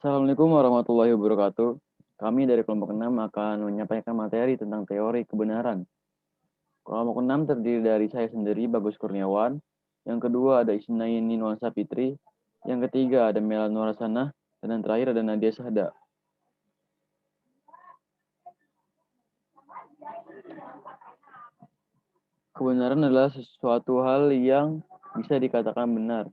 Assalamualaikum warahmatullahi wabarakatuh. Kami dari kelompok 6 akan menyampaikan materi tentang teori kebenaran. Kelompok 6 terdiri dari saya sendiri, Bagus Kurniawan. Yang kedua ada Isnaini Nuansa Fitri. Yang ketiga ada Mela Nurasana. Dan yang terakhir ada Nadia Sahda. Kebenaran adalah sesuatu hal yang bisa dikatakan benar.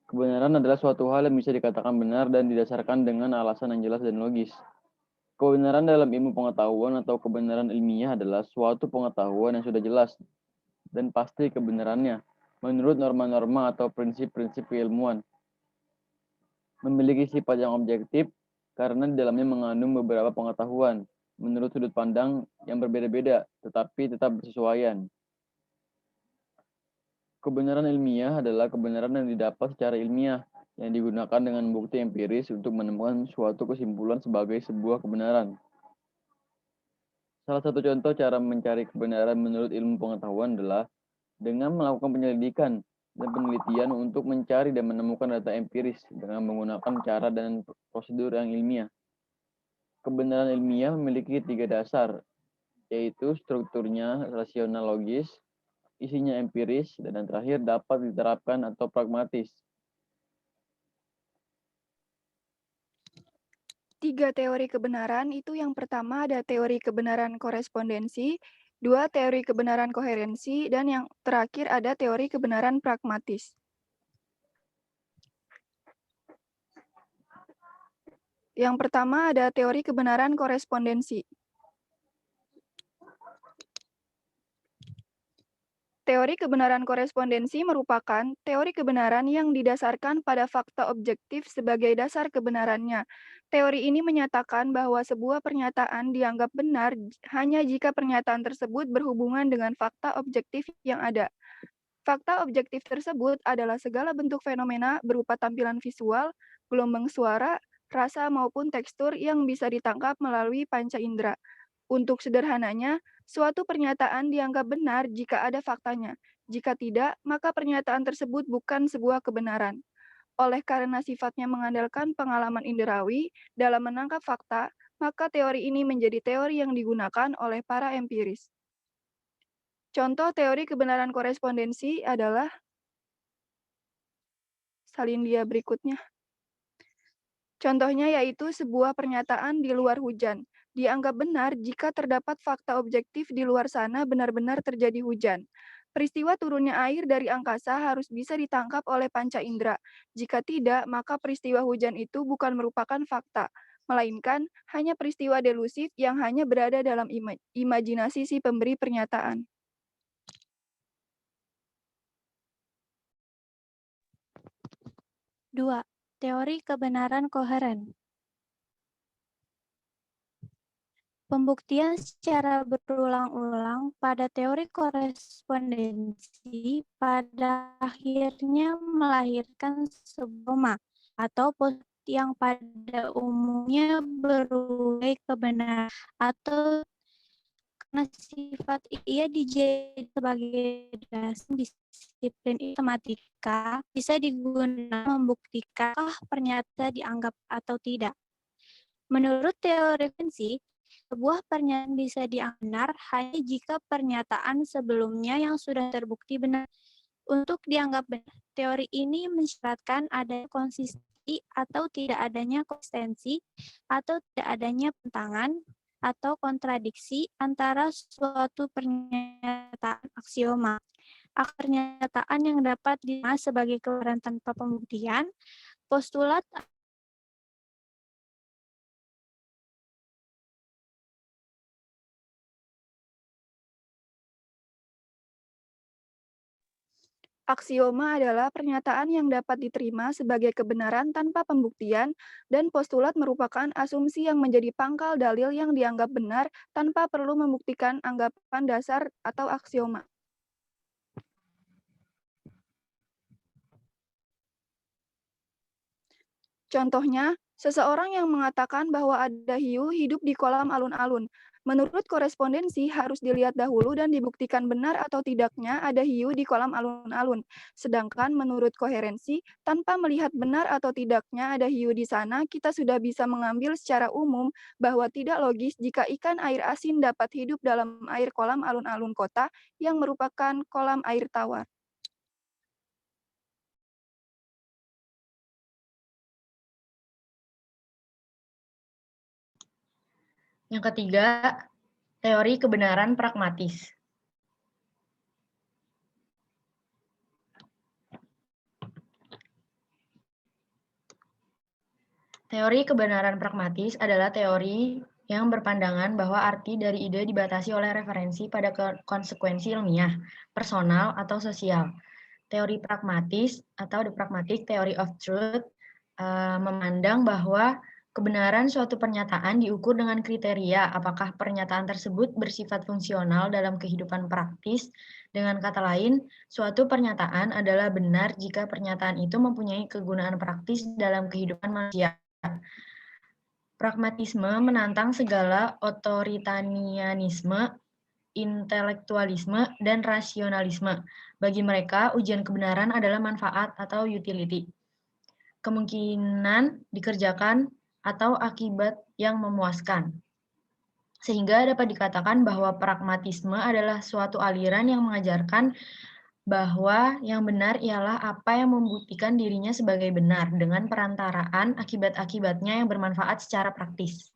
Kebenaran adalah suatu hal yang bisa dikatakan benar dan didasarkan dengan alasan yang jelas dan logis. Kebenaran dalam ilmu pengetahuan atau kebenaran ilmiah adalah suatu pengetahuan yang sudah jelas dan pasti kebenarannya menurut norma-norma atau prinsip-prinsip keilmuan. Memiliki sifat yang objektif karena di dalamnya mengandung beberapa pengetahuan menurut sudut pandang yang berbeda-beda tetapi tetap bersesuaian. Kebenaran ilmiah adalah kebenaran yang didapat secara ilmiah yang digunakan dengan bukti empiris untuk menemukan suatu kesimpulan sebagai sebuah kebenaran. Salah satu contoh cara mencari kebenaran menurut ilmu pengetahuan adalah dengan melakukan penyelidikan dan penelitian untuk mencari dan menemukan data empiris dengan menggunakan cara dan prosedur yang ilmiah. Kebenaran ilmiah memiliki 3 dasar, yaitu strukturnya rasional logis, isinya empiris, dan yang terakhir dapat diterapkan atau pragmatis. 3 teori kebenaran itu yang pertama ada teori kebenaran korespondensi, 2 teori kebenaran koherensi, dan yang terakhir ada teori kebenaran pragmatis. Yang pertama ada teori kebenaran korespondensi. Teori kebenaran korespondensi merupakan teori kebenaran yang didasarkan pada fakta objektif sebagai dasar kebenarannya. Teori ini menyatakan bahwa sebuah pernyataan dianggap benar hanya jika pernyataan tersebut berhubungan dengan fakta objektif yang ada. Fakta objektif tersebut adalah segala bentuk fenomena berupa tampilan visual, gelombang suara, rasa maupun tekstur yang bisa ditangkap melalui panca indera. Untuk sederhananya, suatu pernyataan dianggap benar jika ada faktanya. Jika tidak, maka pernyataan tersebut bukan sebuah kebenaran. Oleh karena sifatnya mengandalkan pengalaman inderawi dalam menangkap fakta, maka teori ini menjadi teori yang digunakan oleh para empiris. Contoh teori kebenaran korespondensi adalah salin dia berikutnya. Contohnya yaitu sebuah pernyataan di luar hujan. Dianggap benar jika terdapat fakta objektif di luar sana benar-benar terjadi hujan. Peristiwa turunnya air dari angkasa harus bisa ditangkap oleh panca indera. Jika tidak, maka peristiwa hujan itu bukan merupakan fakta, melainkan hanya peristiwa delusif yang hanya berada dalam imajinasi si pemberi pernyataan. Dua, teori kebenaran koheren. Pembuktian secara berulang-ulang pada teori korespondensi pada akhirnya melahirkan sebuah atau positif yang pada umumnya berulai kebenaran atau karena sifat ia dijadikan sebagai dasar disiplin matematika bisa digunakan membuktikan pernyataan dianggap atau tidak. Menurut teori referensi, sebuah pernyataan bisa dianggap benar hanya jika pernyataan sebelumnya yang sudah terbukti benar. Untuk dianggap benar, teori ini mensyaratkan adanya konsistensi atau tidak adanya konsistensi atau tidak adanya pentangan atau kontradiksi antara suatu pernyataan aksioma. Pernyataan yang dapat diterima sebagai kebenaran tanpa pembuktian, postulat Aksioma adalah pernyataan yang dapat diterima sebagai kebenaran tanpa pembuktian, dan postulat merupakan asumsi yang menjadi pangkal dalil yang dianggap benar tanpa perlu membuktikan anggapan dasar atau aksioma. Contohnya, seseorang yang mengatakan bahwa ada hiu hidup di kolam alun-alun, Menurut korespondensi, harus dilihat dahulu dan dibuktikan benar atau tidaknya ada hiu di kolam alun-alun. Sedangkan menurut koherensi, tanpa melihat benar atau tidaknya ada hiu di sana, kita sudah bisa mengambil secara umum bahwa tidak logis jika ikan air asin dapat hidup dalam air kolam alun-alun kota yang merupakan kolam air tawar. Yang ketiga, teori kebenaran pragmatis. Teori kebenaran pragmatis adalah teori yang berpandangan bahwa arti dari ide dibatasi oleh referensi pada konsekuensi ilmiah, personal, atau sosial. Teori pragmatis atau the pragmatic theory of truth memandang bahwa kebenaran suatu pernyataan diukur dengan kriteria apakah pernyataan tersebut bersifat fungsional dalam kehidupan praktis. Dengan kata lain, suatu pernyataan adalah benar jika pernyataan itu mempunyai kegunaan praktis dalam kehidupan manusia. Pragmatisme menantang segala otoritarianisme, intelektualisme, dan rasionalisme. Bagi mereka, ujian kebenaran adalah manfaat atau utility. Kemungkinan dikerjakan atau akibat yang memuaskan. Sehingga dapat dikatakan bahwa pragmatisme adalah suatu aliran yang mengajarkan bahwa yang benar ialah apa yang membuktikan dirinya sebagai benar dengan perantaraan akibat-akibatnya yang bermanfaat secara praktis.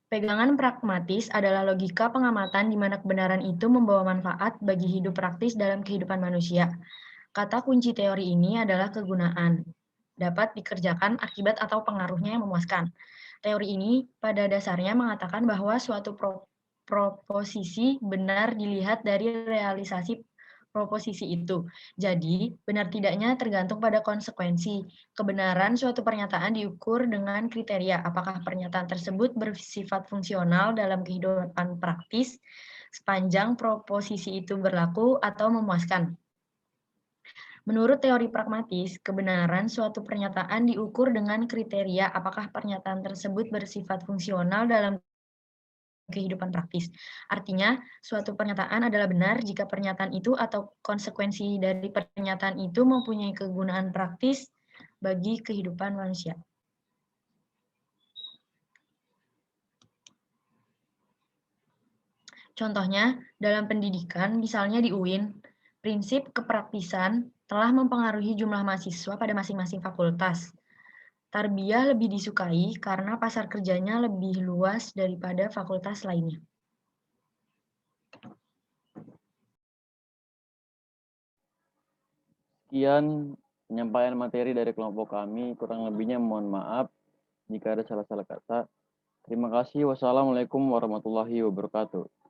Pegangan pragmatis adalah logika pengamatan di mana kebenaran itu membawa manfaat bagi hidup praktis dalam kehidupan manusia. Kata kunci teori ini adalah kegunaan. Dapat dikerjakan akibat atau pengaruhnya yang memuaskan. Teori ini pada dasarnya mengatakan bahwa suatu proposisi benar dilihat dari realisasi proposisi itu. Jadi, benar tidaknya tergantung pada konsekuensi. Kebenaran suatu pernyataan diukur dengan kriteria apakah pernyataan tersebut bersifat fungsional dalam kehidupan praktis sepanjang proposisi itu berlaku atau memuaskan. Menurut teori pragmatis, kebenaran suatu pernyataan diukur dengan kriteria apakah pernyataan tersebut bersifat fungsional dalam kehidupan praktis. Artinya, suatu pernyataan adalah benar jika pernyataan itu atau konsekuensi dari pernyataan itu mempunyai kegunaan praktis bagi kehidupan manusia. Contohnya, dalam pendidikan, misalnya di UIN, prinsip kepraktisan telah mempengaruhi jumlah mahasiswa pada masing-masing fakultas. Tarbiyah lebih disukai karena pasar kerjanya lebih luas daripada fakultas lainnya. Sekian penyampaian materi dari kelompok kami. Kurang lebihnya mohon maaf jika ada salah-salah kata. Terima kasih. Wassalamualaikum warahmatullahi wabarakatuh.